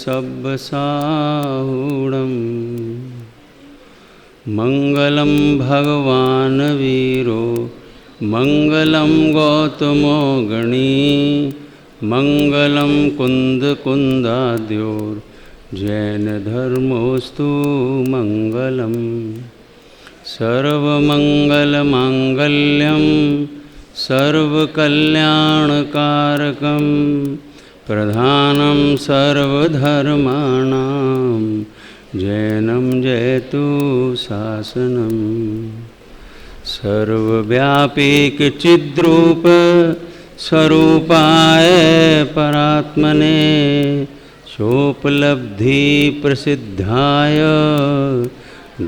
सब्बसाहुणं मंगलं भगवान वीरो मंगलं गौतमो गणी मंगलं कुंदकुंदाद्योर्जैन धर्मोस्तु मंगलम् सर्वमंगलमांगल्यं सर्वकल्याणकारकं प्रधानं सर्वधर्माणां जैनं जयतु शासनं सर्वव्यापीकचिद्रूप स्वरूपाय परात्मने सोपलब्धि प्रसिद्धाय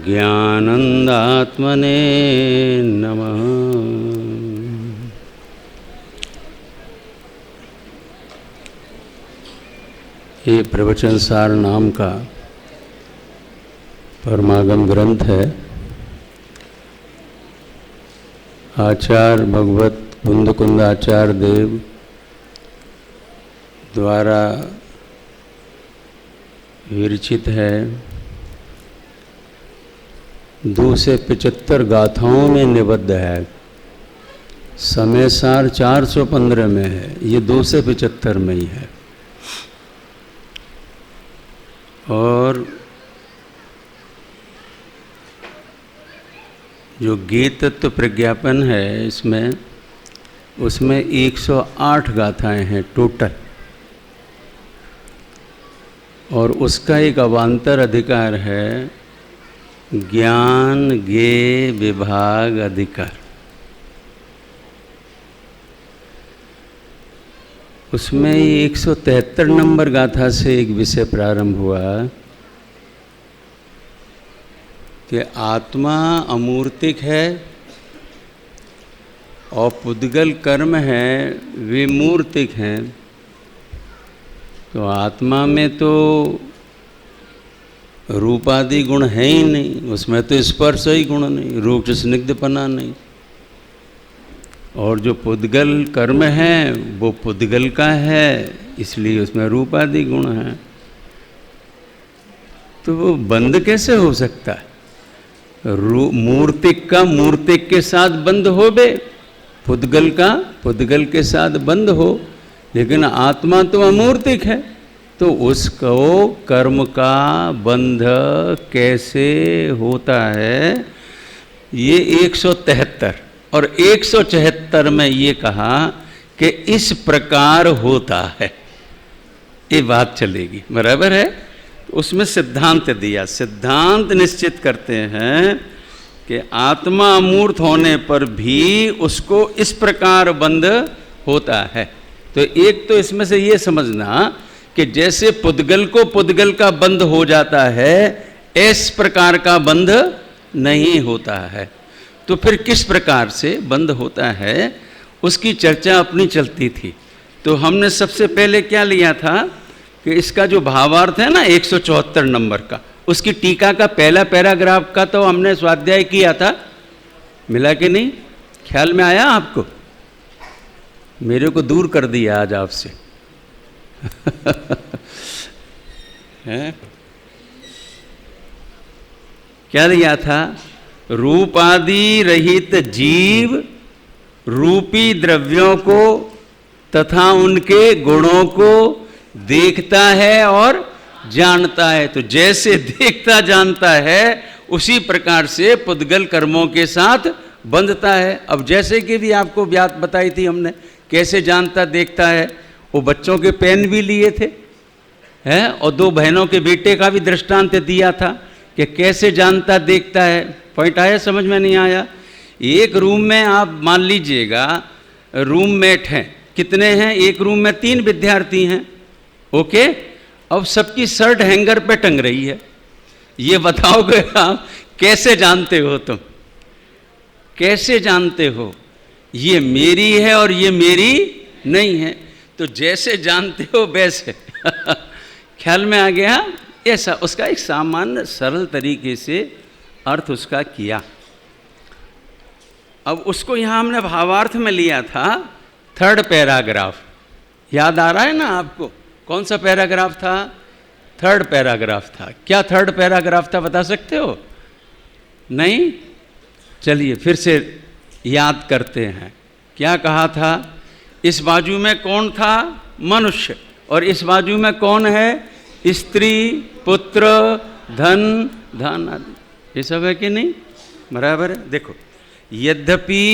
ज्ञानंदात्मने नमः। ये प्रवचन सार नाम का परमागम ग्रंथ है। आचार्य भगवत कुंद आचार्य देव द्वारा विरचित है। 275 गाथाओं में निबद्ध है। समय सार 415 में है, ये 275 में ही है। और जो गीत तत्व प्रज्ञापन है उसमें 108 गाथाएं हैं टोटल। और उसका एक अवान्तर अधिकार है ज्ञान गे विभाग अधिकार। उसमें 173 नंबर गाथा से एक विषय प्रारंभ हुआ कि आत्मा अमूर्तिक है और पुद्गल कर्म है वे मूर्तिक हैं। तो आत्मा में तो रूपादि गुण है ही नहीं, उसमें तो स्पर्श ही गुण नहीं, रूप स्निग्धपना नहीं। और जो पुद्गल कर्म है वो पुद्गल का है, इसलिए उसमें रूपादि गुण है। तो वो बंद कैसे हो सकता है? मूर्तिक का मूर्तिक के साथ बंद हो बे, पुद्गल का पुद्गल के साथ बंद हो, लेकिन आत्मा तो अमूर्तिक है। तो उसको कर्म का बंध कैसे होता है? ये 173 और 174 में ये कहा कि इस प्रकार होता है। ये बात चलेगी, बराबर है। उसमें सिद्धांत दिया, सिद्धांत निश्चित करते हैं कि आत्मा अमूर्त होने पर भी उसको इस प्रकार बंध होता है। तो एक तो इसमें से ये समझना कि जैसे पुद्गल को पुद्गल का बंध हो जाता है, इस प्रकार का बंध नहीं होता है। तो फिर किस प्रकार से बंध होता है उसकी चर्चा अपनी चलती थी। तो हमने सबसे पहले क्या लिया था कि इसका जो भावार्थ है ना 174 नंबर का, उसकी टीका का पहला पैराग्राफ का तो हमने स्वाध्याय किया था। मिला कि नहीं? ख्याल में आया आपको? मेरे को दूर कर दिया आज आपसे। क्या लिया था? रूपादि रहित जीव रूपी द्रव्यों को तथा उनके गुणों को देखता है और जानता है। तो जैसे देखता जानता है उसी प्रकार से पुद्गल कर्मों के साथ बंधता है। अब जैसे कि भी आपको बात बताई थी हमने, कैसे जानता देखता है। वो बच्चों के पेन भी लिए थे हैं, और 2 बहनों के बेटे का भी दृष्टांत दिया था कि कैसे जानता देखता है। पॉइंट आया? समझ में नहीं आया? एक रूम में आप मान लीजिएगा रूममेट हैं, कितने हैं? एक रूम में 3 विद्यार्थी हैं, ओके। अब सबकी शर्ट हैंगर पे टंग रही है। ये बताओगे आप कैसे जानते हो? तुम कैसे जानते हो ये मेरी है और ये मेरी नहीं है? तो जैसे जानते हो वैसे ख्याल में आ गया? ऐसा उसका एक सामान्य सरल तरीके से अर्थ उसका किया। अब उसको यहाँ हमने भावार्थ में लिया था 3rd पैराग्राफ। याद आ रहा है ना आपको? कौन सा पैराग्राफ था? थर्ड पैराग्राफ था। क्या थर्ड पैराग्राफ था बता सकते हो? नहीं? चलिए फिर से याद करते हैं। क्या कहा था? इस बाजू में कौन था? मनुष्य। और इस बाजू में कौन है? स्त्री, पुत्र, धन, धन आदि। ये सब है कि नहीं? बराबर है। देखो, यद्यपि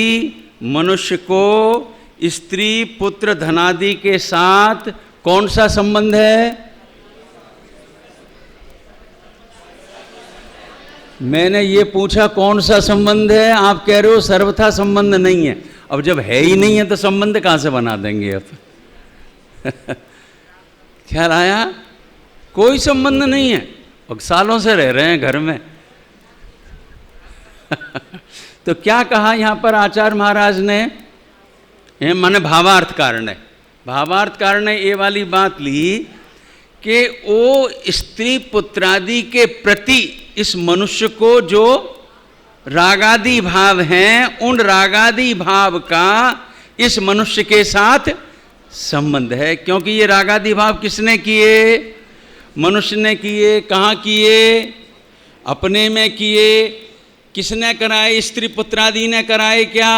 मनुष्य को स्त्री, पुत्र, धनादि के साथ कौन सा संबंध है? मैंने ये पूछा कौन सा संबंध है, आप कह रहे हो सर्वथा संबंध नहीं है। अब जब है ही नहीं है तो संबंध कहाँ से बना देंगे अब? ख्याल आया? कोई संबंध नहीं है और सालों से रह रहे हैं घर में। तो क्या कहा यहाँ पर आचार्य महाराज ने? माने भावार्थ कारण है। भावार्थ कारण ने ये वाली बात ली कि वो स्त्री पुत्रादि के प्रति इस मनुष्य को जो रागादि भाव हैं, उन रागादि भाव का इस मनुष्य के साथ संबंध है। क्योंकि ये रागादि भाव किसने किए? मनुष्य ने किए। कहाँ किए? अपने में किए। किसने कराए? स्त्री पुत्रादि ने कराए। क्या?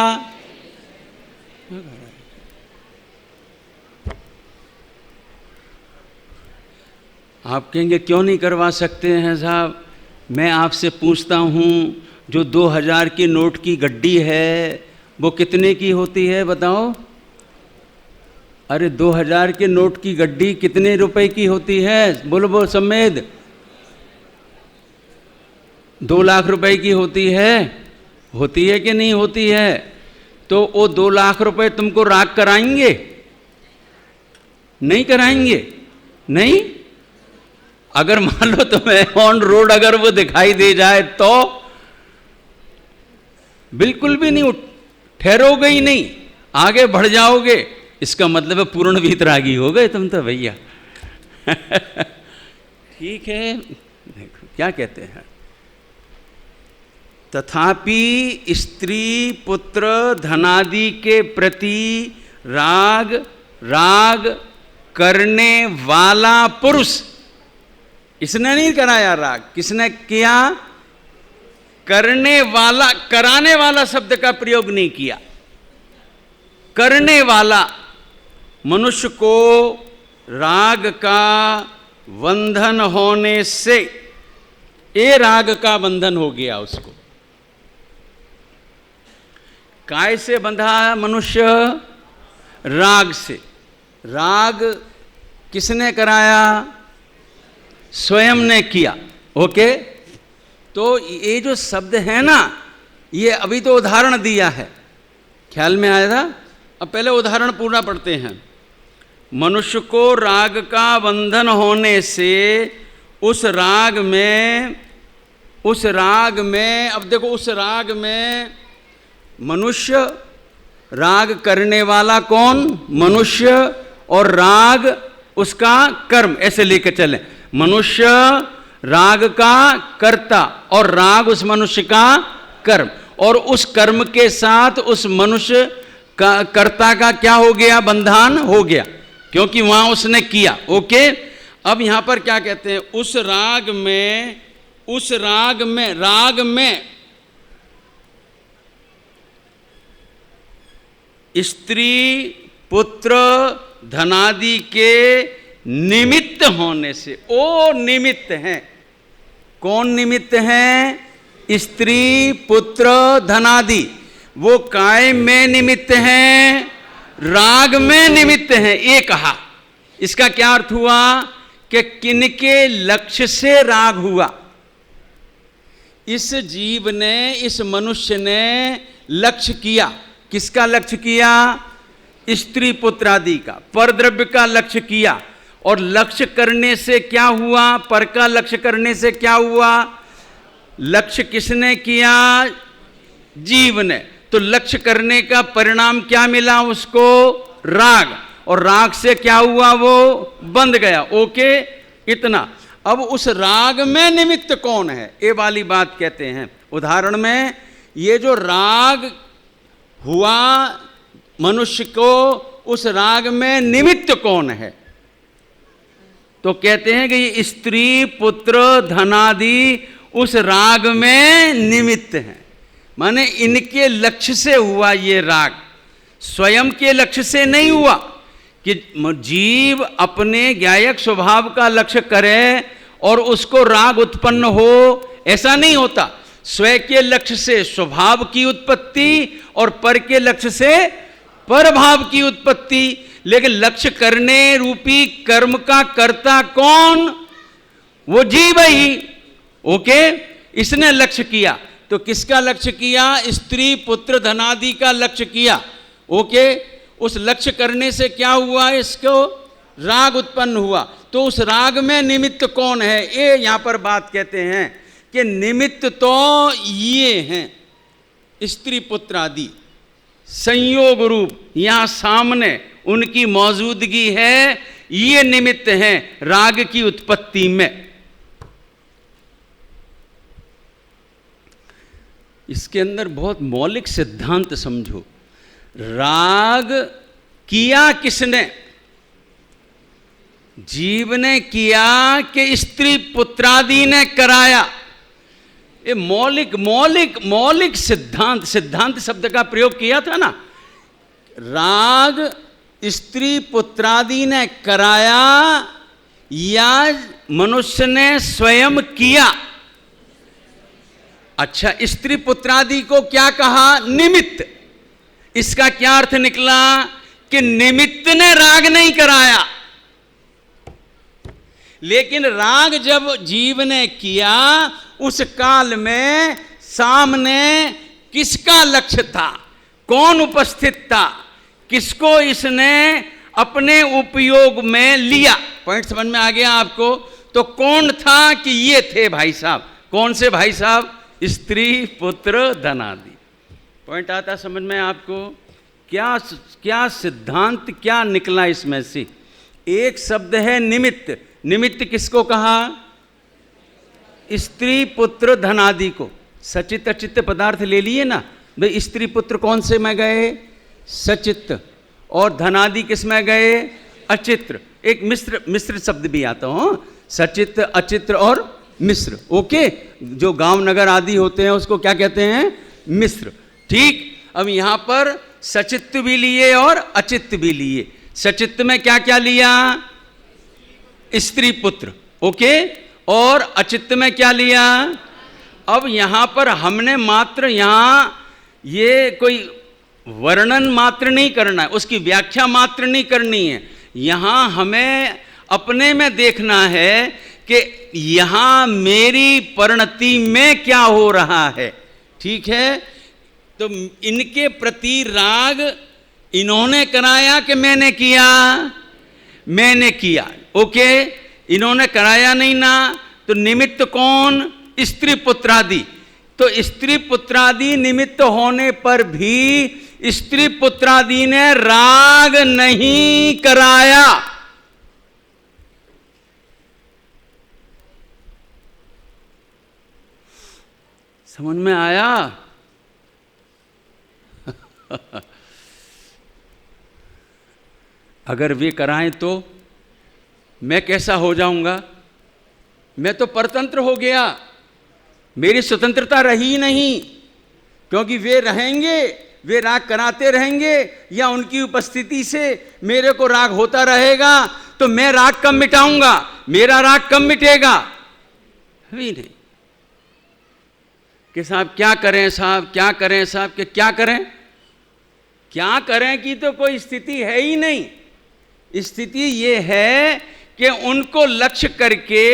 आप कहेंगे क्यों नहीं करवा सकते हैं साहब? मैं आपसे पूछता हूँ, जो 2000 की नोट की गड्डी है वो कितने की होती है बताओ? अरे 2000 के नोट की गड्डी कितने रुपए की होती है? बोलो बोलो सम्मेद। 2 लाख रुपए की होती है। होती है कि नहीं होती है? तो वो 2 लाख रुपए तुमको राग कराएंगे? नहीं कराएंगे। नहीं? अगर मान लो तुम्हें ऑन रोड अगर वो दिखाई दे जाए तो बिल्कुल भी नहीं ठहरोगे ही नहीं, आगे बढ़ जाओगे। इसका मतलब है पूर्ण वीतरागी हो गए तुम तो भैया। ठीक है, देखो क्या कहते हैं। तथापि स्त्री पुत्र धनादि के प्रति राग करने वाला पुरुष, इसने नहीं कराया राग। किसने किया? करने वाला। कराने वाला शब्द का प्रयोग नहीं किया। करने वाला मनुष्य को राग का बंधन होने से, ये राग का बंधन हो गया उसको। काय से बंधा मनुष्य? राग से। राग किसने कराया? स्वयं ने किया। ओके, तो ये जो शब्द है ना, ये अभी तो उदाहरण दिया है, ख्याल में आया था। अब पहले उदाहरण पूरा पढ़ते हैं। मनुष्य को राग का बंधन होने से उस राग में अब देखो, उस राग में मनुष्य, राग करने वाला कौन? मनुष्य। और राग उसका कर्म, ऐसे लेकर चलें। मनुष्य राग का कर्ता और राग उस मनुष्य का कर्म, और उस कर्म के साथ उस मनुष्य का कर्ता का क्या हो गया? बंधन हो गया, क्योंकि वहां उसने किया। ओके, अब यहां पर क्या कहते हैं? उस राग में स्त्री पुत्र धनादि के निमित्त होने से। ओ निमित्त हैं। कौन निमित्त हैं? स्त्री पुत्र धनादि। वो काय में निमित्त हैं? राग में निमित्त हैं। ये कहा। इसका क्या अर्थ हुआ? कि किनके लक्ष्य से राग हुआ? इस जीव ने, इस मनुष्य ने लक्ष्य किया। किसका लक्ष्य किया? स्त्री पुत्र आदि का, परद्रव्य का लक्ष्य किया। और लक्ष्य करने से क्या हुआ? पर का लक्ष्य करने से क्या हुआ? लक्ष्य किसने किया? जीव ने। तो लक्ष्य करने का परिणाम क्या मिला उसको? राग। और राग से क्या हुआ? वो बंध गया। ओके, इतना। अब उस राग में निमित्त कौन है? ये वाली बात कहते हैं। उदाहरण में ये जो राग हुआ मनुष्य को, उस राग में निमित्त कौन है? तो कहते हैं कि ये स्त्री पुत्र धनादि उस राग में निमित्त हैं। माने इनके लक्ष्य से हुआ ये राग, स्वयं के लक्ष्य से नहीं हुआ कि जीव अपने ज्ञायक स्वभाव का लक्ष्य करे और उसको राग उत्पन्न हो, ऐसा नहीं होता। स्वयं के लक्ष्य से स्वभाव की उत्पत्ति और पर के लक्ष्य से परभाव की उत्पत्ति। लेकिन लक्ष्य करने रूपी कर्म का कर्ता कौन? वो जीव ही। ओके, इसने लक्ष्य किया। तो किसका लक्ष्य किया? स्त्री पुत्र धनादि का लक्ष्य किया। ओके, उस लक्ष्य करने से क्या हुआ? इसको राग उत्पन्न हुआ। तो उस राग में निमित्त कौन है? ये यहां पर बात कहते हैं कि निमित्त तो ये हैं, स्त्री पुत्र आदि संयोग रूप यहां सामने उनकी मौजूदगी है, ये निमित्त हैं राग की उत्पत्ति में। इसके अंदर बहुत मौलिक सिद्धांत समझो। राग किया किसने? जीव ने किया कि स्त्री पुत्रादि ने कराया? ये मौलिक मौलिक मौलिक सिद्धांत, सिद्धांत शब्द का प्रयोग किया था ना। राग स्त्री पुत्रादि ने कराया या मनुष्य ने स्वयं किया? अच्छा, स्त्री पुत्रादि को क्या कहा? निमित्त। इसका क्या अर्थ निकला कि निमित्त ने राग नहीं कराया, लेकिन राग जब जीव ने किया उस काल में सामने किसका लक्ष्य था? कौन उपस्थित था? किसको इसने अपने उपयोग में लिया? पॉइंट समझ में आ गया आपको? तो कौन था कि ये थे भाई साहब। कौन से भाई साहब? स्त्री पुत्र धनादि। पॉइंट आता समझ में आपको? क्या क्या सिद्धांत क्या निकला इसमें से? एक शब्द है निमित्त। निमित्त किसको कहा? स्त्री पुत्र धनादि को। सचित अचित पदार्थ ले लिए ना भाई। स्त्री पुत्र कौन से में गए? सचित। और धनादि किस में गए? अचित्र। एक मिश्र शब्द भी आता हो, सचित अचित्र और मिश्र। ओके, जो गांव नगर आदि होते हैं उसको क्या कहते हैं? मिश्र। ठीक। अब यहां पर सचित्त भी लिए और अचित्त भी लिए। सचित्त में क्या क्या लिया? स्त्री पुत्र। ओके, और अचित्त में क्या लिया? अब यहां पर हमने मात्र यहां ये कोई वर्णन मात्र नहीं करना है, उसकी व्याख्या मात्र नहीं करनी है। यहां हमें अपने में देखना है कि यहां मेरी परिणति में क्या हो रहा है। ठीक है, तो इनके प्रति राग इन्होंने कराया कि मैंने किया? मैंने किया। ओके, इन्होंने कराया नहीं ना, तो निमित्त कौन? स्त्री पुत्रादि। तो स्त्री पुत्रादि निमित्त होने पर भी स्त्री पुत्रादि ने राग नहीं कराया। समझ में आया? अगर वे कराएं तो मैं कैसा हो जाऊंगा? मैं तो परतंत्र हो गया, मेरी स्वतंत्रता रही नहीं। क्योंकि वे रहेंगे, वे राग कराते रहेंगे या उनकी उपस्थिति से मेरे को राग होता रहेगा, तो मैं राग कब मिटाऊंगा? मेरा राग कब मिटेगा? भी नहीं। कि साहब क्या करें, साहब क्या करें, साहब कि क्या करें? क्या करें की तो कोई स्थिति है ही नहीं। स्थिति ये है कि उनको लक्ष्य करके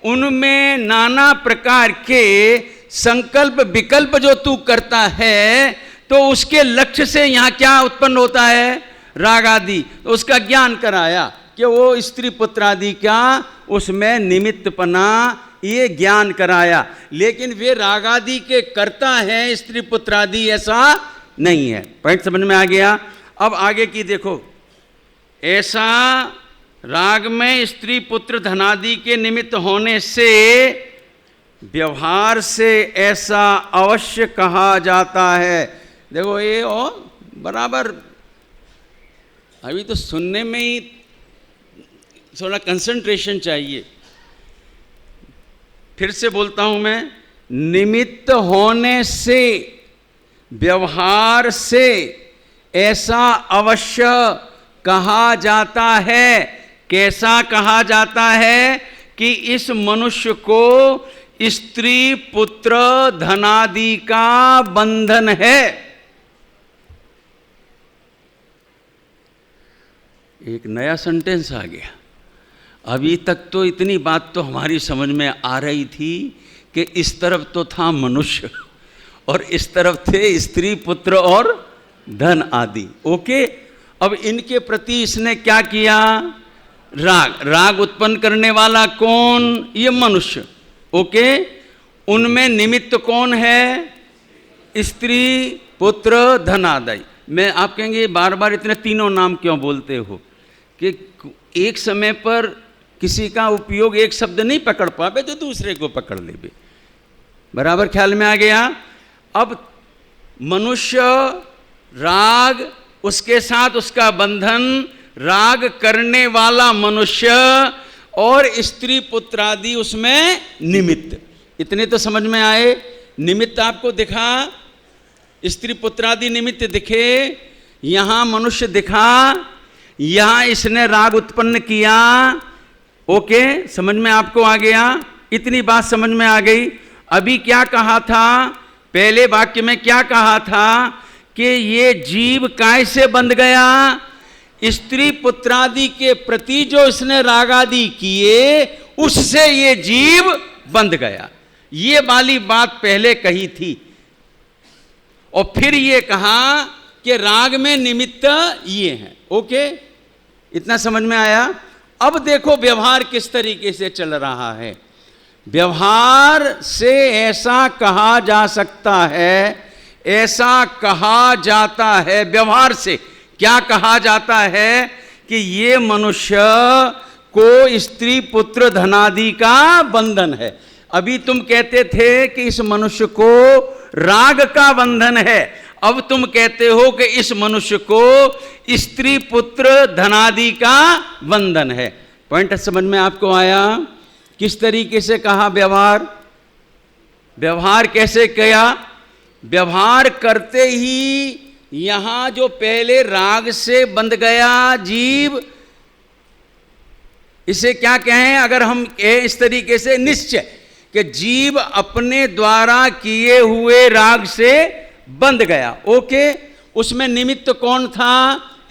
उनमें नाना प्रकार के संकल्प विकल्प जो तू करता है, तो उसके लक्ष्य से यहां क्या उत्पन्न होता है? राग आदि। तो उसका ज्ञान कराया कि वो स्त्री पुत्र आदि का उसमें निमित्तपना, ये ज्ञान कराया। लेकिन वे राग आदि के कर्ता हैं, स्त्री पुत्र आदि ऐसा नहीं है। पॉइंट समझ में आ गया? अब आगे की देखो। ऐसा राग में स्त्री पुत्र धनादि के निमित्त होने से व्यवहार से ऐसा अवश्य कहा जाता है। देखो ये बराबर अभी तो सुनने में ही थोड़ा कंसंट्रेशन चाहिए। फिर से बोलता हूं मैं, निमित्त होने से, व्यवहार से ऐसा अवश्य कहा जाता है। कैसा कहा जाता है? कि इस मनुष्य को स्त्री पुत्र धनादि का बंधन है। एक नया सेंटेंस आ गया। अभी तक तो इतनी बात तो हमारी समझ में आ रही थी कि इस तरफ तो था मनुष्य और इस तरफ थे स्त्री पुत्र और धन आदि। ओके, अब इनके प्रति इसने क्या किया? राग। राग उत्पन्न करने वाला कौन? ये मनुष्य। ओके, उनमें निमित्त कौन है? स्त्री पुत्र धन आदि। मैं आप कहेंगे बार बार इतने तीनों नाम क्यों बोलते हो? कि एक समय पर किसी का उपयोग एक शब्द नहीं पकड़ पावे तो दूसरे को पकड़ लेवे। बराबर ख्याल में आ गया? अब मनुष्य, राग, उसके साथ उसका बंधन, राग करने वाला मनुष्य और स्त्री पुत्र आदि उसमें निमित्त। इतने तो समझ में आए? निमित्त आपको दिखा, स्त्री पुत्र आदि निमित्त दिखे, यहां मनुष्य दिखा, यहां इसने राग उत्पन्न किया। ओके, समझ में आपको आ गया? इतनी बात समझ में आ गई। अभी क्या कहा था? पहले वाक्य में क्या कहा था? कि ये जीव कैसे बंध गया? स्त्री पुत्रादि के प्रति जो इसने राग आदि किए उससे ये जीव बंध गया। ये वाली बात पहले कही थी और फिर ये कहा कि राग में निमित्त ये हैं। ओके, इतना समझ में आया? अब देखो व्यवहार किस तरीके से चल रहा है। व्यवहार से ऐसा कहा जा सकता है, ऐसा कहा जाता है, व्यवहार से क्या कहा जाता है? कि ये मनुष्य को स्त्री पुत्र धनादि का बंधन है। अभी तुम कहते थे कि इस मनुष्य को राग का बंधन है, अब तुम कहते हो कि इस मनुष्य को स्त्री पुत्र धनादि का बंधन है। पॉइंट समझ में आपको आया? किस तरीके से कहा व्यवहार? व्यवहार कैसे किया? व्यवहार करते ही यहां जो पहले राग से बंध गया जीव, इसे क्या कहें? अगर हम इस तरीके से निश्चय कि जीव अपने द्वारा किए हुए राग से बंध गया। ओके, उसमें निमित्त कौन था?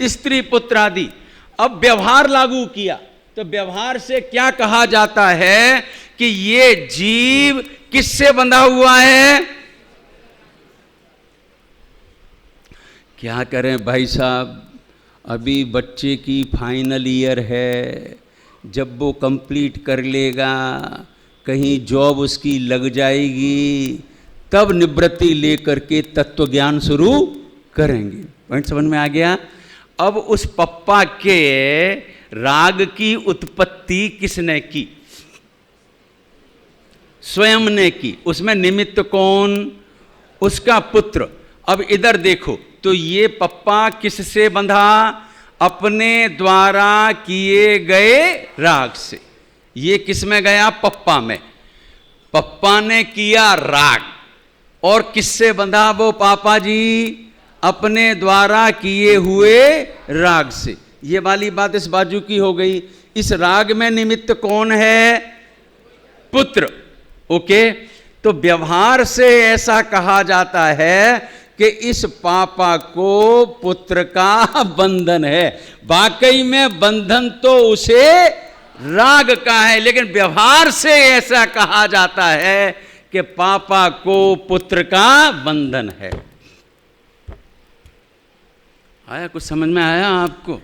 स्त्री पुत्र आदि। अब व्यवहार लागू किया तो व्यवहार से क्या कहा जाता है? कि ये जीव किससे बंधा हुआ है? क्या करें भाई साहब, अभी बच्चे की फाइनल ईयर है, जब वो कंप्लीट कर लेगा, कहीं जॉब उसकी लग जाएगी, तब निवृत्ति लेकर के तत्व ज्ञान शुरू करेंगे। पॉइंट समझ में आ गया? अब उस पप्पा के राग की उत्पत्ति किसने की? स्वयं ने की। उसमें निमित्त कौन? उसका पुत्र। अब इधर देखो तो ये पप्पा किससे बंधा? अपने द्वारा किए गए राग से। ये किस में गया? पप्पा में। पप्पा ने किया राग और किससे बंधा वो पापा जी? अपने द्वारा किए हुए राग से। ये वाली बात इस बाजू की हो गई। इस राग में निमित्त कौन है? पुत्र। ओके, तो व्यवहार से ऐसा कहा जाता है कि इस पापा को पुत्र का बंधन है। वाकई में बंधन तो उसे राग का है, लेकिन व्यवहार से ऐसा कहा जाता है कि पापा को पुत्र का बंधन है। आया? कुछ समझ में आया आपको?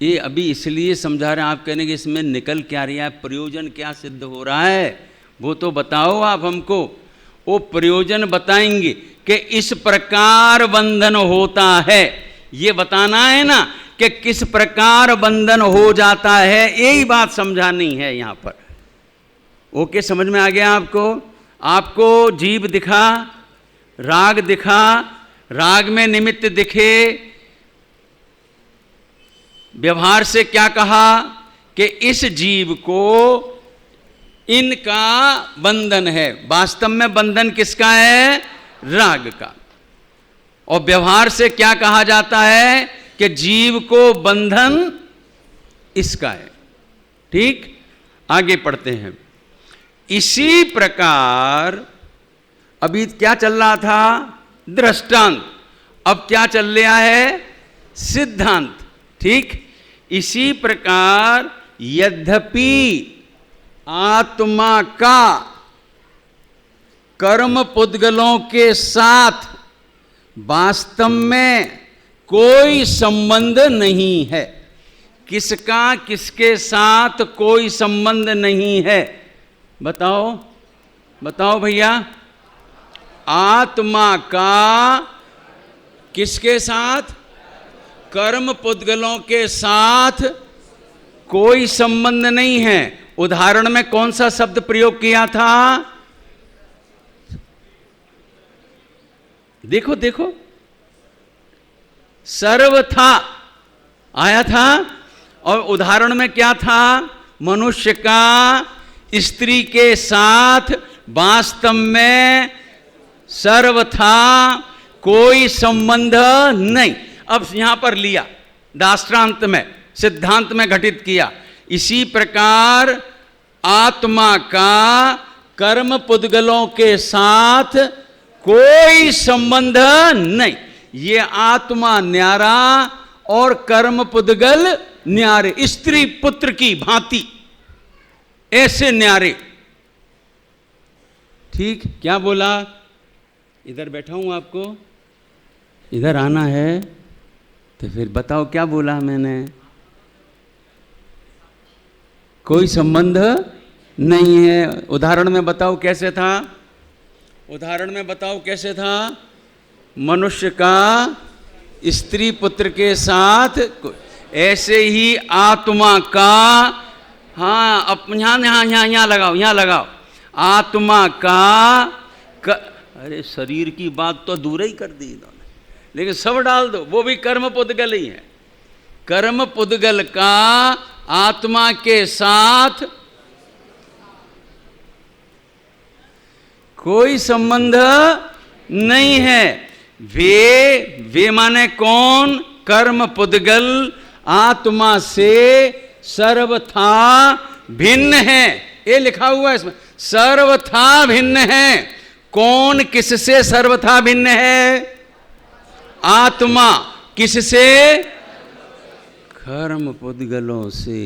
ये अभी इसलिए समझा रहे हैं, आप कहने कि इसमें निकल क्या रहा है, प्रयोजन क्या सिद्ध हो रहा है, वो तो बताओ आप हमको। वो प्रयोजन बताएंगे कि इस प्रकार बंधन होता है, ये बताना है ना कि किस प्रकार बंधन हो जाता है, यही बात समझानी है यहां पर। ओके, समझ में आ गया आपको? आपको जीव दिखा, राग दिखा, राग में निमित्त दिखे। व्यवहार से क्या कहा कि इस जीव को इनका बंधन है। वास्तव में बंधन किसका है? राग का। और व्यवहार से क्या कहा जाता है कि जीव को बंधन इसका है। ठीक, आगे पढ़ते हैं। इसी प्रकार अभी क्या चल रहा था? दृष्टांत। अब क्या चल रहा है? सिद्धांत। ठीक, इसी प्रकार यद्यपि आत्मा का कर्म पुद्गलों के साथ वास्तव में कोई संबंध नहीं है। किसका किसके साथ कोई संबंध नहीं है? बताओ बताओ भैया। आत्मा का किसके साथ? कर्म पुद्गलों के साथ कोई संबंध नहीं है। उदाहरण में कौन सा शब्द प्रयोग किया था? देखो देखो, सर्वथा आया था। और उदाहरण में क्या था? मनुष्य का स्त्री के साथ वास्तव में सर्वथा कोई संबंध नहीं। अब यहां पर लिया दाष्टान्त में, सिद्धांत में घटित किया। इसी प्रकार आत्मा का कर्म पुद्गलों के साथ कोई संबंध नहीं। ये आत्मा न्यारा और कर्म पुद्गल न्यारे, स्त्री पुत्र की भांति ऐसे न्यारे। ठीक, क्या बोला? इधर बैठा हूं, आपको इधर आना है तो फिर बताओ क्या बोला मैंने? कोई संबंध नहीं है। उदाहरण में बताओ कैसे था? उदाहरण में बताओ कैसे था? मनुष्य का स्त्री पुत्र के साथ, ऐसे ही आत्मा का, हाँ अब यहाँ लगाओ, यहाँ लगाओ। आत्मा का अरे शरीर की बात तो दूर ही कर दी इन्होंने, लेकिन सब डाल दो, वो भी कर्म पुद्गल ही है। कर्म पुद्गल का आत्मा के साथ कोई संबंध नहीं है। वे माने कौन? कर्म पुद्गल आत्मा से सर्वथा भिन्न है। ये लिखा हुआ है इसमें, सर्वथा भिन्न है। कौन किससे सर्वथा भिन्न है? आत्मा किससे? कर्म पुद्गलों से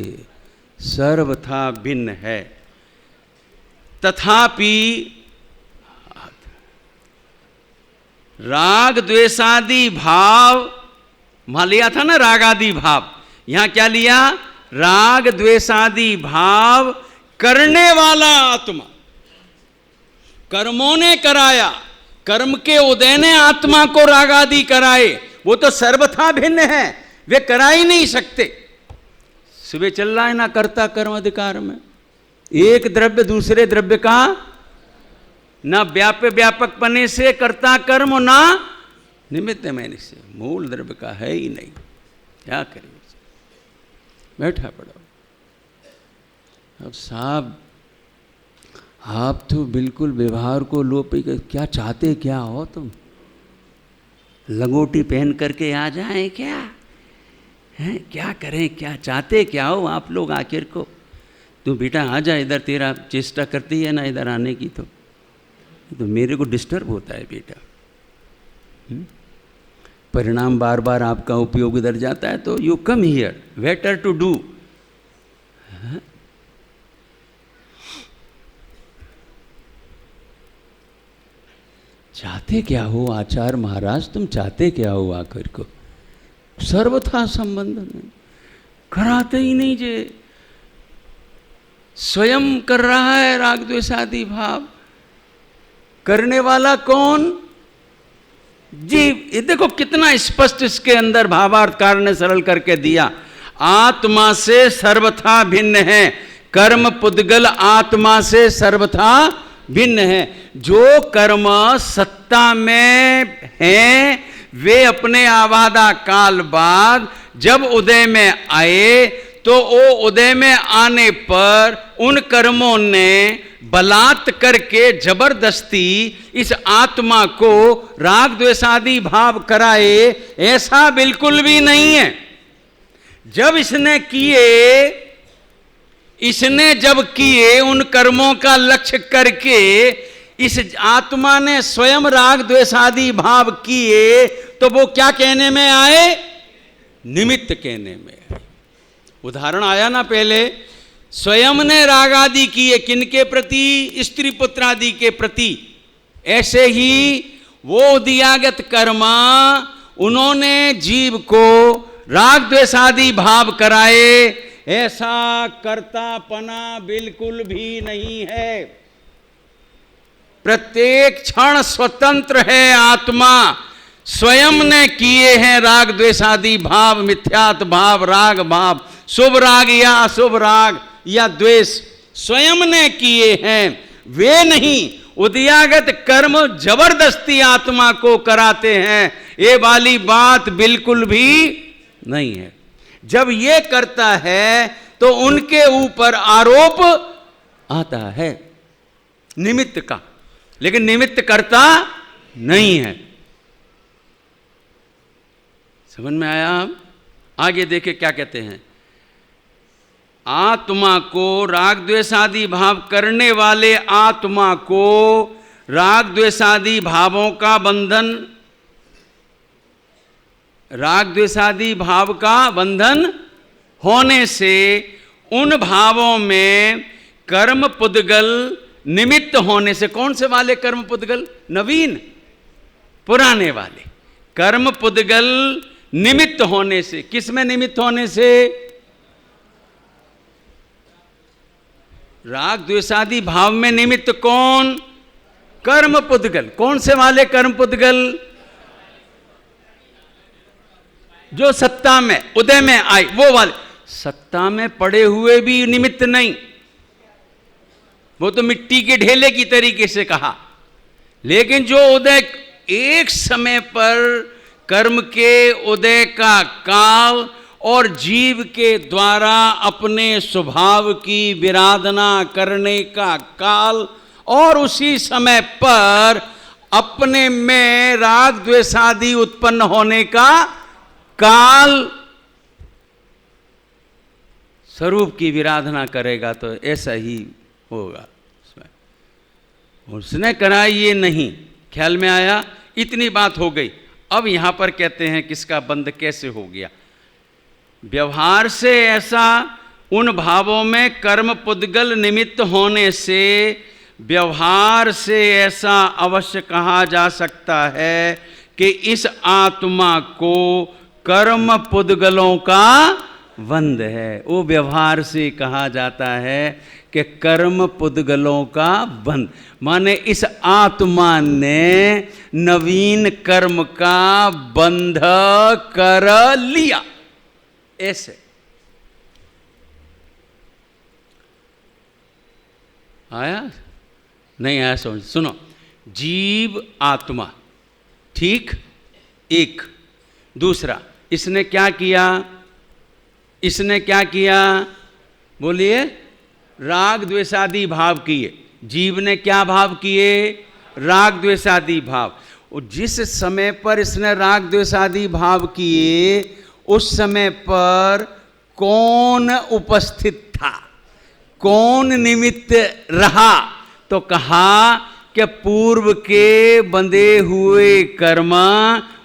सर्वथा भिन्न है। तथापि राग द्वेषादि भाव, वहां लिया था ना रागादि भाव, यहां क्या लिया? राग द्वेषादि भाव करने वाला आत्मा। कर्मों ने कराया, कर्म के उदय ने आत्मा को रागादि कराए, वो तो सर्वथा भिन्न है, वे करा ही नहीं सकते। सुबह चल रहा है ना कर्ता कर्म अधिकार में, एक द्रव्य दूसरे द्रव्य का ना व्यापक पने से कर्ता कर्म, ना निमित्त मैंने से, मूल द्रव्य का है ही नहीं। क्या करें? बैठा पड़ा। अब साहब आप तो बिल्कुल व्यवहार को लोप ही कर, क्या चाहते क्या हो तुम? लंगोटी पहन करके आ जाएं क्या? हैं क्या करें? क्या चाहते क्या हो आप लोग आखिर को? तू बेटा आ जा इधर, तेरा चेष्टा करती है ना इधर आने की, तो मेरे को डिस्टर्ब होता है बेटा। परिणाम बार बार आपका उपयोग इधर जाता है, तो you come here, better to do. चाहते क्या हो आचार्य महाराज? तुम चाहते क्या हो आखिर को? सर्वथा संबंध नहीं, कराते ही नहीं। जे स्वयं कर रहा है राग द्वेषादि भाव, करने वाला कौन? जीव। ये देखो कितना स्पष्ट इसके अंदर भावार्थ कारण ने सरल करके दिया। आत्मा से सर्वथा भिन्न है, कर्म पुद्गल आत्मा से सर्वथा भिन्न है। जो कर्म सत्ता में हैं वे अपने आवादा काल बाद जब उदय में आए तो वो उदय में आने पर उन कर्मों ने बलात् करके जबरदस्ती इस आत्मा को राग द्वेषादि भाव कराए, ऐसा बिल्कुल भी नहीं है। जब इसने जब किए उन कर्मों का लक्ष्य करके इस आत्मा ने स्वयं राग द्वेषादि भाव किए, तो वो क्या कहने में आए? निमित्त कहने में आए। उदाहरण आया ना पहले, स्वयं ने राग आदि किए किनके प्रति? स्त्री पुत्र आदि के प्रति। ऐसे ही वो दियागत कर्मा उन्होंने जीव को राग द्वेषादि भाव कराए, ऐसा कर्तापना बिल्कुल भी नहीं है। प्रत्येक क्षण स्वतंत्र है आत्मा। स्वयं ने किए हैं राग द्वेषादि भाव, मिथ्यात्व भाव, राग भाव, शुभ राग या अशुभ राग या द्वेष स्वयं ने किए हैं, वे नहीं। उदयागत कर्म जबरदस्ती आत्मा को कराते हैं, ये वाली बात बिल्कुल भी नहीं है। जब ये करता है तो उनके ऊपर आरोप आता है निमित्त का, लेकिन निमित्त करता नहीं है। समझ में आया? आप आगे देखे क्या कहते हैं। आत्मा को राग द्वेषादि भाव करने वाले आत्मा को राग द्वेषादि भावों का बंधन, राग द्वेषादि भाव का बंधन होने से उन भावों में कर्म पुद्गल निमित्त होने से, कौन से वाले कर्म पुद्गल? नवीन, पुराने वाले कर्म पुद्गल निमित्त होने से। किस में निमित्त होने से? राग द्वेषादि भाव में निमित्त कौन? कर्म पुद्गल। कौन से वाले कर्म पुद्गल? जो सत्ता में उदय में आए वो वाले। सत्ता में पड़े हुए भी निमित्त नहीं, वो तो मिट्टी के ढेले की तरीके से कहा। लेकिन जो उदय एक समय पर कर्म के उदय का काल और जीव के द्वारा अपने स्वभाव की विराधना करने का काल, और उसी समय पर अपने में राग द्वेषादि उत्पन्न होने का काल, स्वरूप की विराधना करेगा तो ऐसा ही होगा। उसने करा ये नहीं। ख्याल में आया? इतनी बात हो गई। अब यहां पर कहते हैं किसका बंध कैसे हो गया। व्यवहार से ऐसा उन भावों में कर्म पुद्गल निमित्त होने से व्यवहार से ऐसा अवश्य कहा जा सकता है कि इस आत्मा को कर्म पुद्गलों का बंध है। वो व्यवहार से कहा जाता है कि कर्म पुद्गलों का बंध, माने इस आत्मा ने नवीन कर्म का बंध कर लिया। ऐसे आया? नहीं आया समझ? सुनो, जीव आत्मा, ठीक, एक। दूसरा, इसने क्या किया? इसने क्या किया? बोलिए। राग द्वेषादि भाव किए। जीव ने क्या भाव किए? राग द्वेषादि भाव। और जिस समय पर इसने राग द्वेषादि भाव किए उस समय पर कौन उपस्थित था? कौन निमित्त रहा? तो कहा कि पूर्व के बंधे हुए कर्म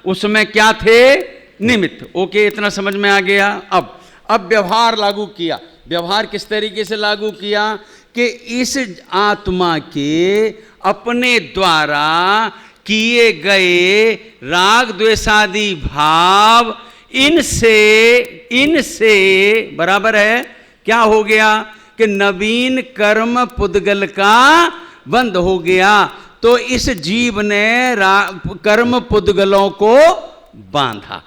उसमें क्या थे? निमित्त। ओके, इतना समझ में आ गया। अब व्यवहार लागू किया। व्यवहार किस तरीके से लागू किया कि इस आत्मा के अपने द्वारा किए गए राग द्वेषादि भाव इनसे बराबर है। क्या हो गया कि नवीन कर्म पुद्गल का बंद हो गया। तो इस जीव ने कर्म पुद्गलों को बांधा।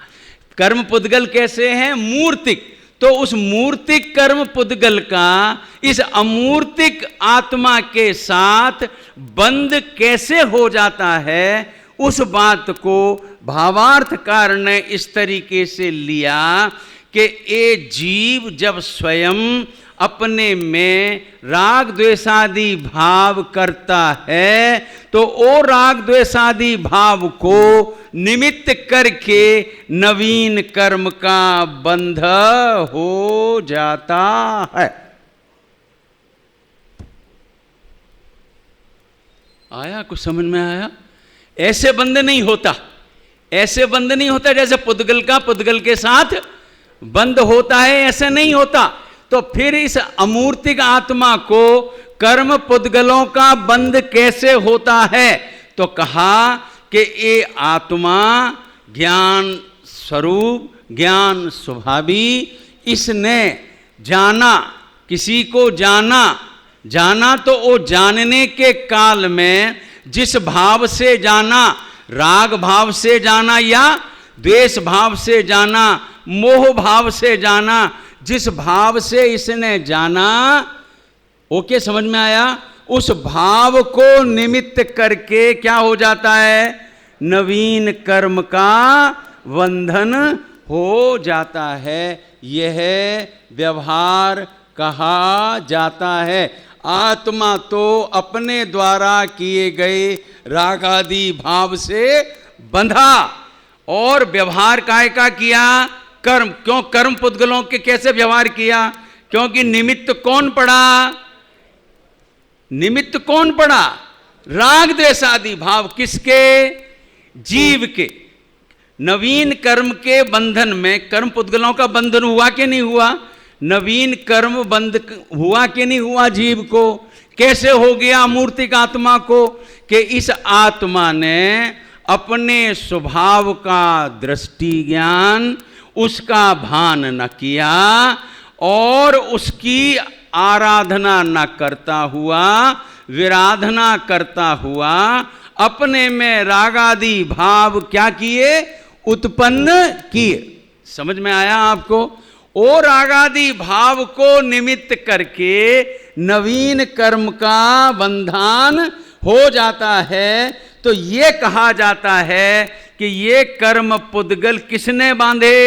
कर्म पुद्गल कैसे हैं? मूर्तिक। तो उस मूर्तिक कर्म पुद्गल का इस अमूर्तिक आत्मा के साथ बंध कैसे हो जाता है, उस बात को भावार्थकार ने इस तरीके से लिया कि ये जीव जब स्वयं अपने में राग द्वेषादि भाव करता है तो वो राग द्वेषादि भाव को निमित्त करके नवीन कर्म का बंध हो जाता है। आया? कुछ समझ में आया? ऐसे बंध नहीं होता, ऐसे बंध नहीं होता जैसे पुद्गल का पुद्गल के साथ बंध होता है, ऐसे नहीं होता। तो फिर इस अमूर्तिक आत्मा को कर्म पुद्गलों का बंध कैसे होता है? तो कहा कि ये आत्मा ज्ञान स्वरूप, ज्ञान स्वभावी, इसने जाना, किसी को जाना, जाना तो वो जानने के काल में जिस भाव से जाना, राग भाव से जाना या द्वेष भाव से जाना, मोह भाव से जाना, जिस भाव से इसने जाना, ओके समझ में आया? उस भाव को निमित्त करके क्या हो जाता है? नवीन कर्म का बंधन हो जाता है। यह व्यवहार कहा जाता है। आत्मा तो अपने द्वारा किए गए रागादि भाव से बंधा, और व्यवहार काय का किया? कर्म। क्यों कर्म पुद्गलों के कैसे व्यवहार किया? क्योंकि निमित्त कौन पड़ा? निमित्त कौन पड़ा? राग द्वेषादि भाव। किसके? जीव के। नवीन कर्म के बंधन में कर्म पुद्गलों का बंधन हुआ कि नहीं हुआ? नवीन कर्म बंध हुआ कि नहीं हुआ? जीव को कैसे हो गया? मूर्तिक आत्मा को, कि इस आत्मा ने अपने स्वभाव का दृष्टि ज्ञान, उसका भान न किया और उसकी आराधना न करता हुआ, विराधना करता हुआ अपने में रागादि भाव क्या किए? उत्पन्न किए। समझ में आया आपको? और रागादि भाव को निमित्त करके नवीन कर्म का बंधन हो जाता है। तो ये कहा जाता है कि ये कर्म पुद्गल किसने बांधे?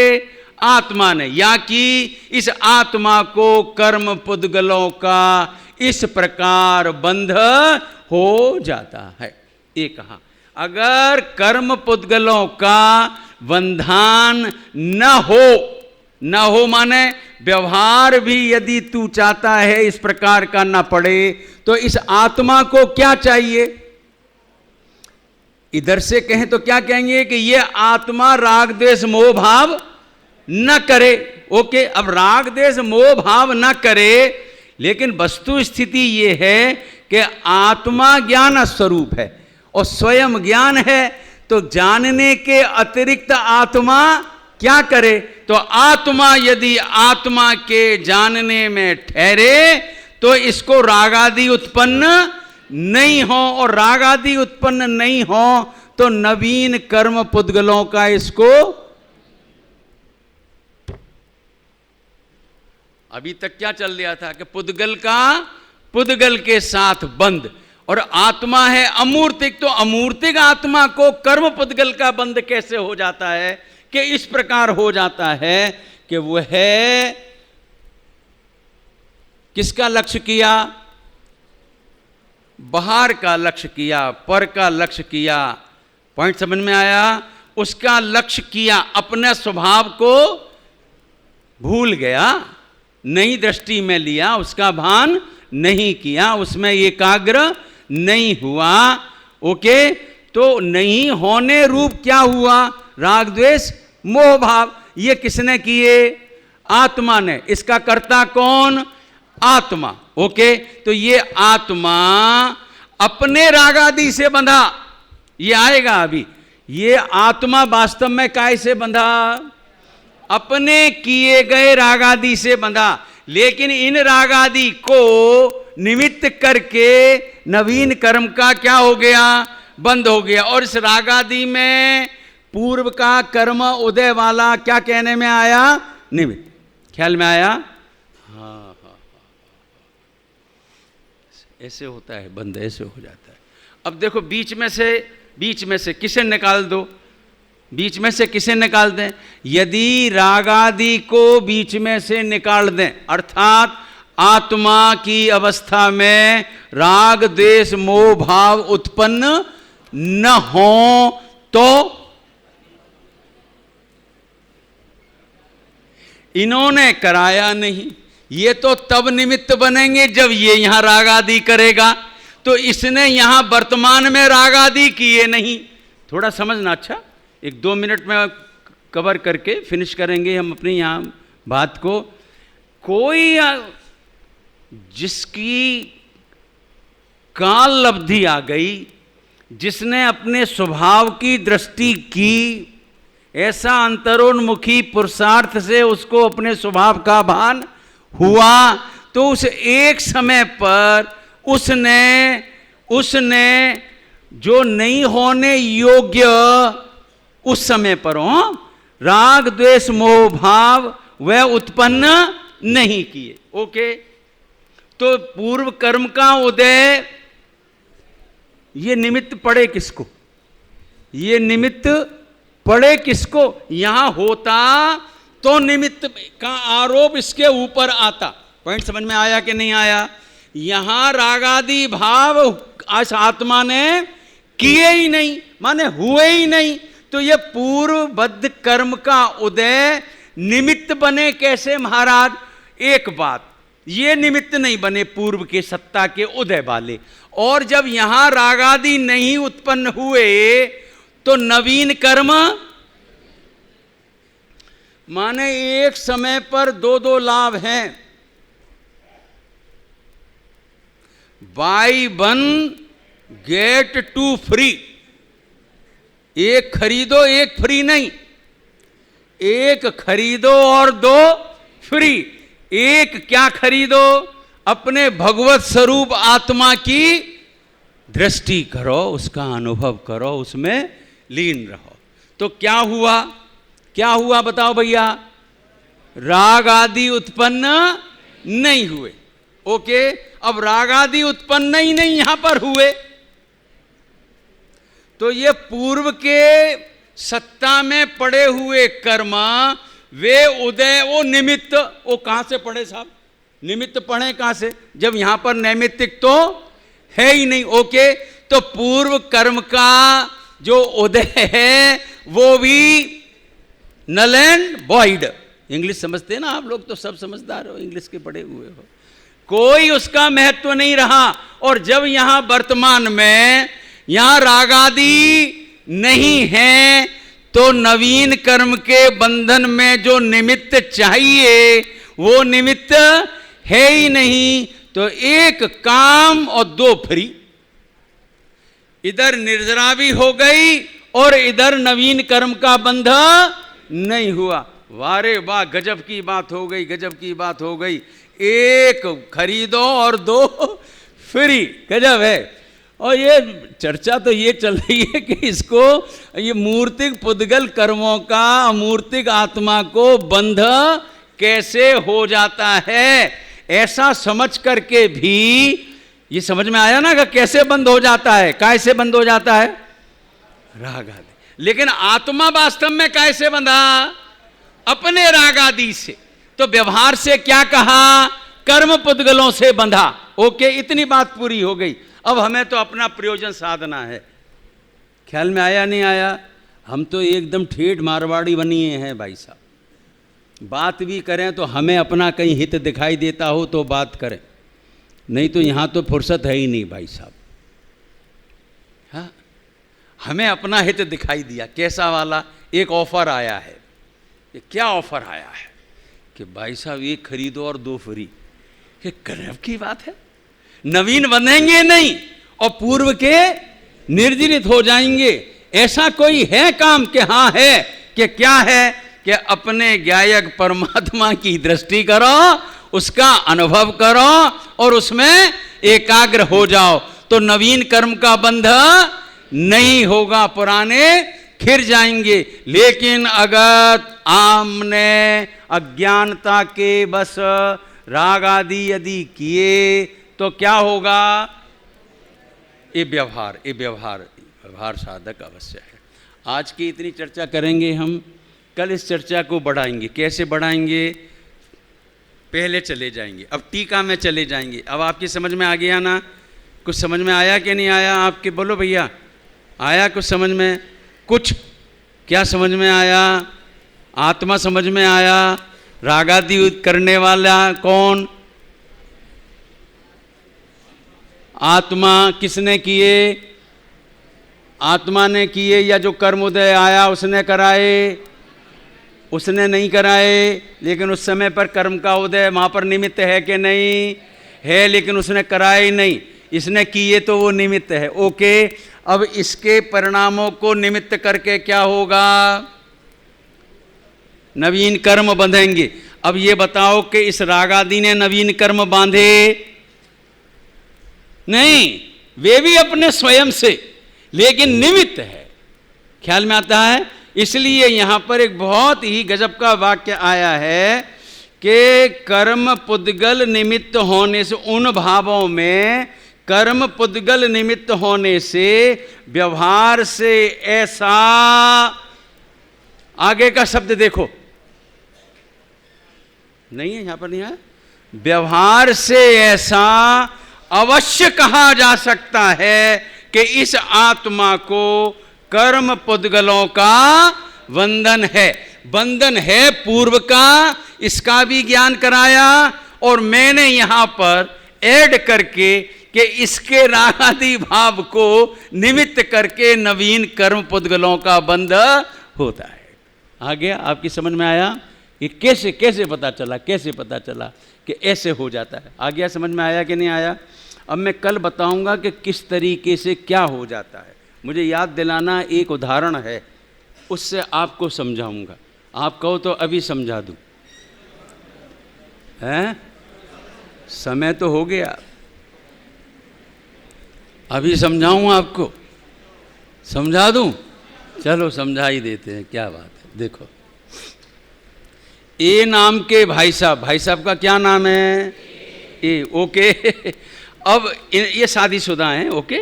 आत्मा ने। या कि इस आत्मा को कर्म पुद्गलों का इस प्रकार बंध हो जाता है। ये कहा अगर कर्म पुद्गलों का बंधन न हो माने व्यवहार भी यदि तू चाहता है इस प्रकार का ना पड़े, तो इस आत्मा को क्या चाहिए? इधर से कहें तो क्या कहेंगे कि ये आत्मा राग द्वेष मोह भाव न करे। ओके, अब राग द्वेष मोह भाव न करे, लेकिन वस्तु स्थिति ये है कि आत्मा ज्ञान स्वरूप है और स्वयं ज्ञान है। तो जानने के अतिरिक्त आत्मा क्या करे? तो आत्मा यदि आत्मा के जानने में ठहरे तो इसको रागादि उत्पन्न नहीं हो, और रागादि उत्पन्न नहीं हो तो नवीन कर्म पुद्गलों का इसको, अभी तक क्या चल रहा था कि पुद्गल का पुद्गल के साथ बंध, और आत्मा है अमूर्तिक, तो अमूर्तिक आत्मा को कर्म पुद्गल का बंध कैसे हो जाता है? कि इस प्रकार हो जाता है कि वह किसका लक्ष्य किया? बाहर का लक्ष्य किया, पर का लक्ष्य किया। पॉइंट समझ में आया? उसका लक्ष्य किया, अपने स्वभाव को भूल गया, नई दृष्टि में लिया, उसका भान नहीं किया, उसमें एकाग्र नहीं हुआ। ओके, तो नहीं होने रूप क्या हुआ? राग द्वेष मोह भाव। ये किसने किए? आत्मा ने। इसका कर्ता कौन? आत्मा। ओके, तो ये आत्मा अपने रागादि से बंधा, ये आएगा अभी। ये आत्मा वास्तव में काय से बंधा? अपने किए गए रागादि से बंधा, लेकिन इन रागादि को निमित्त करके नवीन कर्म का क्या हो गया? बंद हो गया। और इस रागादि में पूर्व का कर्म उदय वाला क्या कहने में आया? निमित्त। ख्याल में आया? हाँ, ऐसे होता है बंद, ऐसे हो जाता है। अब देखो बीच में से किसे निकाल दो? बीच में से किसे निकाल दें? यदि राग आदि को बीच में से निकाल दें, अर्थात आत्मा की अवस्था में राग द्वेष मोह भाव उत्पन्न न हो, तो इन्होंने कराया नहीं, ये तो तब निमित्त बनेंगे जब ये यहां राग आदि करेगा, तो इसने यहां वर्तमान में राग आदि किए नहीं। थोड़ा समझना, अच्छा 1-2 मिनट में कवर करके फिनिश करेंगे हम अपनी यहां बात को। कोई जिसकी काल लब्धि आ गई, जिसने अपने स्वभाव की दृष्टि की, ऐसा अंतरोन्मुखी पुरुषार्थ से उसको अपने स्वभाव का भान हुआ, तो उस एक समय पर उसने जो नहीं होने योग्य उस समय पर हो राग द्वेष मोह भाव वह उत्पन्न नहीं किए। ओके, तो पूर्व कर्म का उदय, ये निमित्त पड़े किसको? ये निमित्त पड़े किसको? यहां होता तो निमित्त का आरोप इसके ऊपर आता। पॉइंट समझ में आया कि नहीं आया? यहां रागादि भाव आज आत्मा ने किए ही नहीं, माने हुए ही नहीं, तो ये पूर्वबद्ध कर्म का उदय निमित्त बने कैसे महाराज? एक बात, ये निमित्त नहीं बने पूर्व के सत्ता के उदय वाले, और जब यहां रागादि नहीं उत्पन्न हुए तो नवीन कर्म, माने एक समय पर दो लाभ हैं, बाय 1 गेट 2 फ्री। एक खरीदो एक फ्री नहीं, एक खरीदो और 2 फ्री। एक क्या खरीदो? अपने भगवत स्वरूप आत्मा की दृष्टि करो, उसका अनुभव करो, उसमें लीन रहो। तो क्या हुआ? क्या हुआ बताओ भैया? राग आदि उत्पन्न नहीं हुए। ओके, अब राग आदि उत्पन्न ही नहीं यहां पर हुए, तो ये पूर्व के सत्ता में पड़े हुए कर्म वे उदय, वो निमित्त, वो कहां से पड़े साहब? निमित्त पढ़े कहां से, जब यहां पर नैमित्तिक तो है ही नहीं। ओके, तो पूर्व कर्म का जो उदय है वो भी नल एंड वॉइड। इंग्लिश समझते हैं ना आप लोग, तो सब समझदार हो, इंग्लिश के पढ़े हुए हो, कोई उसका महत्व नहीं रहा। और जब यहां वर्तमान में यहां रागादि नहीं है, तो नवीन कर्म के बंधन में जो निमित्त चाहिए वो निमित्त है ही नहीं, तो एक काम और 2 फ्री। इधर निर्जरा भी हो गई और इधर नवीन कर्म का बंध नहीं हुआ। वारे वाह, गजब की बात हो गई, गजब की बात हो गई। एक खरीदो और 2 फ्री, गजब है। और ये चर्चा तो ये चल रही है कि इसको, ये मूर्तिक पुद्गल कर्मों का अमूर्तिक आत्मा को बंध कैसे हो जाता है, ऐसा समझ करके भी ये समझ में आया ना कि कैसे बंद हो जाता है, कैसे बंद हो जाता है? राग आदि। लेकिन आत्मा वास्तव में कैसे बंधा? अपने राग आदि से। तो व्यवहार से क्या कहा? कर्म पुद्गलों से बंधा। ओके, इतनी बात पूरी हो गई। अब हमें तो अपना प्रयोजन साधना है। ख्याल में आया नहीं आया? हम तो एकदम ठेठ मारवाड़ी बनिए हैं भाई साहब। बात भी करें तो हमें अपना कहीं हित दिखाई देता हो तो बात करें, नहीं तो यहाँ तो फुर्सत है ही नहीं भाई साहब। हाँ, हमें अपना हित दिखाई दिया। कैसा वाला? एक ऑफर आया है। ये क्या ऑफर आया है कि भाई साहब एक खरीदो और 2 फ्री। ये गजब की बात है। नवीन बनेंगे नहीं और पूर्व के निर्जरित हो जाएंगे। ऐसा कोई है काम? कि हाँ है। कि क्या है? कि अपने गायक परमात्मा की दृष्टि करो, उसका अनुभव करो और उसमें एकाग्र हो जाओ, तो नवीन कर्म का बंध नहीं होगा, पुराने खिर जाएंगे। लेकिन अगर आपने अज्ञानता के बस राग आदि यदि किए तो क्या होगा? ये व्यवहार साधक अवश्य है। आज की इतनी चर्चा करेंगे हम, कल इस चर्चा को बढ़ाएंगे। कैसे बढ़ाएंगे? पहले चले जाएंगे, अब टीका में चले जाएंगे। अब आपकी समझ में आ गया ना? कुछ समझ में आया कि नहीं आया आपके? बोलो भैया, आया कुछ समझ में? कुछ क्या समझ में आया? आत्मा समझ में आया? रागादि करने वाला कौन? आत्मा। किसने किए? आत्मा ने किए, या जो कर्म उदय आया उसने कराए? उसने नहीं कराए, लेकिन उस समय पर कर्म का उदय वहाँ पर निमित्त है कि नहीं है, लेकिन उसने कराया ही नहीं, इसने किए तो वो निमित्त है। ओके, अब इसके परिणामों को निमित्त करके क्या होगा? नवीन कर्म बंधेंगे। अब ये बताओ कि इस रागादि ने नवीन कर्म बांधे? नहीं, वे भी अपने स्वयं से, लेकिन निमित्त है। ख्याल में आता है? इसलिए यहां पर एक बहुत ही गजब का वाक्य आया है कि कर्म पुद्गल निमित्त होने से, उन भावों में कर्म पुद्गल निमित्त होने से व्यवहार से ऐसा, आगे का शब्द देखो, नहीं है यहां पर, नहीं है। व्यवहार से ऐसा अवश्य कहा जा सकता है कि इस आत्मा को कर्म पुद्गलों का बंधन है। बंधन है पूर्व का, इसका भी ज्ञान कराया, और मैंने यहां पर ऐड करके कि इसके रागादि भाव को निमित्त करके नवीन कर्म पुद्गलों का बंध होता है। आ गया? आपकी समझ में आया? ये कैसे कैसे पता चला, कैसे पता चला कि ऐसे हो जाता है? आ गया? समझ में आया कि नहीं आया? अब मैं कल बताऊंगा कि किस तरीके से क्या हो जाता है। मुझे याद दिलाना, एक उदाहरण है, उससे आपको समझाऊंगा। आप कहो तो अभी समझा दूं? हैं? समय तो हो गया, अभी समझाऊं आपको? समझा दूं? चलो समझा ही देते हैं, क्या बात है। देखो, ए नाम के भाई साहब का क्या नाम है? ए। ओके। अब ये शादीशुदा हैं। ओके,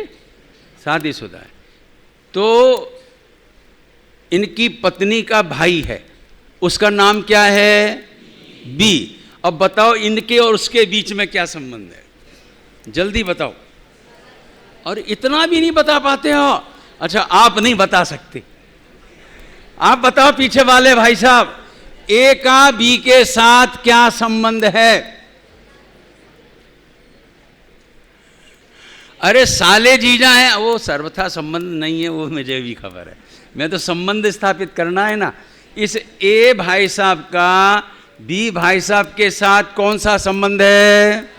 शादीशुदा है। तो इनकी पत्नी का भाई है, उसका नाम क्या है? बी। अब बताओ इनके और उसके बीच में क्या संबंध है? जल्दी बताओ। और इतना भी नहीं बता पाते हो? अच्छा, आप नहीं बता सकते, आप बताओ पीछे वाले भाई साहब, ए का बी के साथ क्या संबंध है? अरे साले जीजा हैं, वो सर्वथा संबंध नहीं है, वो मुझे भी खबर है। मैं तो संबंध स्थापित करना है ना। इस ए भाई साहब का बी भाई साहब के साथ कौन सा संबंध है?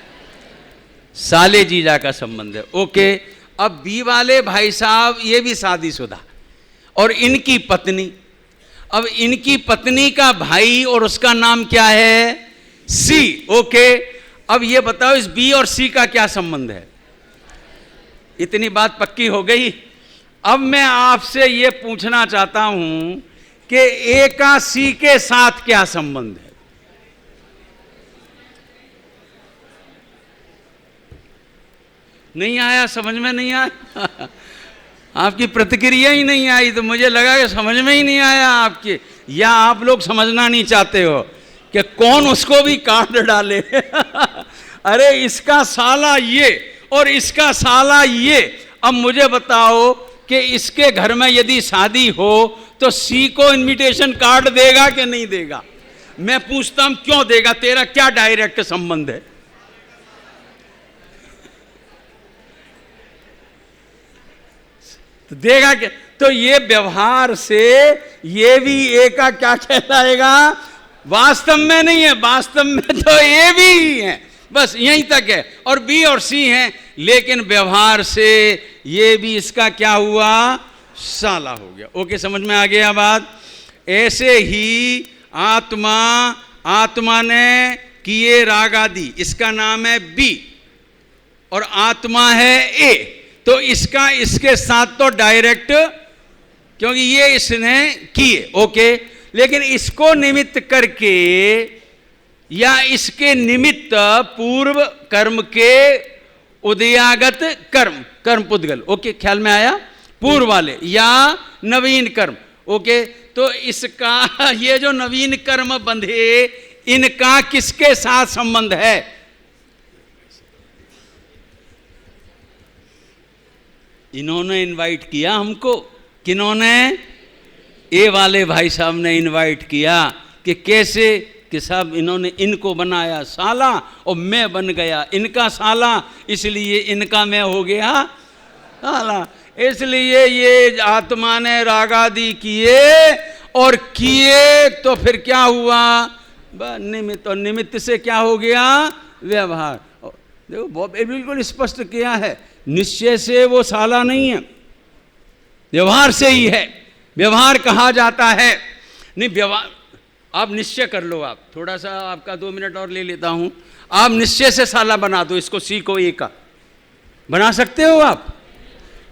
साले जीजा का संबंध है। ओके, अब बी वाले भाई साहब ये भी शादीशुदा, और इनकी पत्नी। अब इनकी पत्नी का भाई, और उसका नाम क्या है? सी। ओके, अब ये बताओ इस बी और सी का क्या संबंध है? इतनी बात पक्की हो गई। अब मैं आपसे ये पूछना चाहता हूं कि ए का सी के साथ क्या संबंध है? नहीं आया? समझ में नहीं आया? आपकी प्रतिक्रिया ही नहीं आई, तो मुझे लगा कि समझ में ही नहीं आया आपके, या आप लोग समझना नहीं चाहते हो कि कौन उसको भी काट डाले। अरे इसका साला ये और इसका साला ये। अब मुझे बताओ कि इसके घर में यदि शादी हो तो सी को इनविटेशन कार्ड देगा कि नहीं देगा? मैं पूछता हूं, क्यों देगा? तेरा क्या डायरेक्ट संबंध है? तो देगा क्या? तो ये व्यवहार से ये भी ए का क्या कहलाएगा? वास्तव में नहीं है, वास्तव में तो ए भी ही है, बस यहीं तक है, और बी और सी हैं, लेकिन व्यवहार से ये भी इसका क्या हुआ? साला हो गया। ओके, समझ में आ गया बात? ऐसे ही आत्मा ने किए राग आदि, इसका नाम है बी और आत्मा है ए, तो इसका इसके साथ तो डायरेक्ट, क्योंकि ये इसने किए। ओके, लेकिन इसको निमित्त करके या इसके निमित्त पूर्व कर्म के उदयागत कर्म पुद्गल। ओके, ख्याल में आया? पूर्व वाले या नवीन कर्म। ओके, तो इसका ये जो नवीन कर्म बंधे, इनका किसके साथ संबंध है? इन्होंने इनवाइट किया हमको। किन्होंने? ए वाले भाई साहब ने इनवाइट किया। कि कैसे? कि साहब इन्होंने इनको बनाया साला और मैं बन गया इनका साला, इसलिए इनका मैं हो गया साला। इसलिए ये आत्मा ने रागादि किए और किए तो फिर क्या हुआ? निमित्त, और निमित्त से क्या हो गया? व्यवहार। देखो बिल्कुल स्पष्ट किया है, निश्चय से वो साला नहीं है, व्यवहार से ही है। व्यवहार कहा जाता है नहीं, व्यवहार आप निश्चय कर लो। आप थोड़ा सा आपका 2 मिनट और ले लेता हूं। आप निश्चय से साला बना दो, इसको सी को ए का बना सकते हो आप?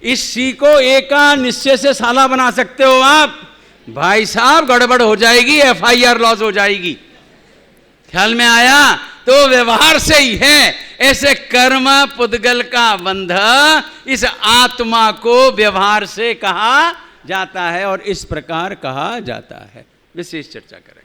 इस सी को ए का निश्चय से साला बना सकते हो आप? भाई साहब गड़बड़ हो जाएगी, FIR लॉस हो जाएगी। ख्याल में आया? तो व्यवहार से ही है। ऐसे कर्म पुद्गल का बंध इस आत्मा को व्यवहार से कहा जाता है और इस प्रकार कहा जाता है। विशेष चर्चा करेंगे।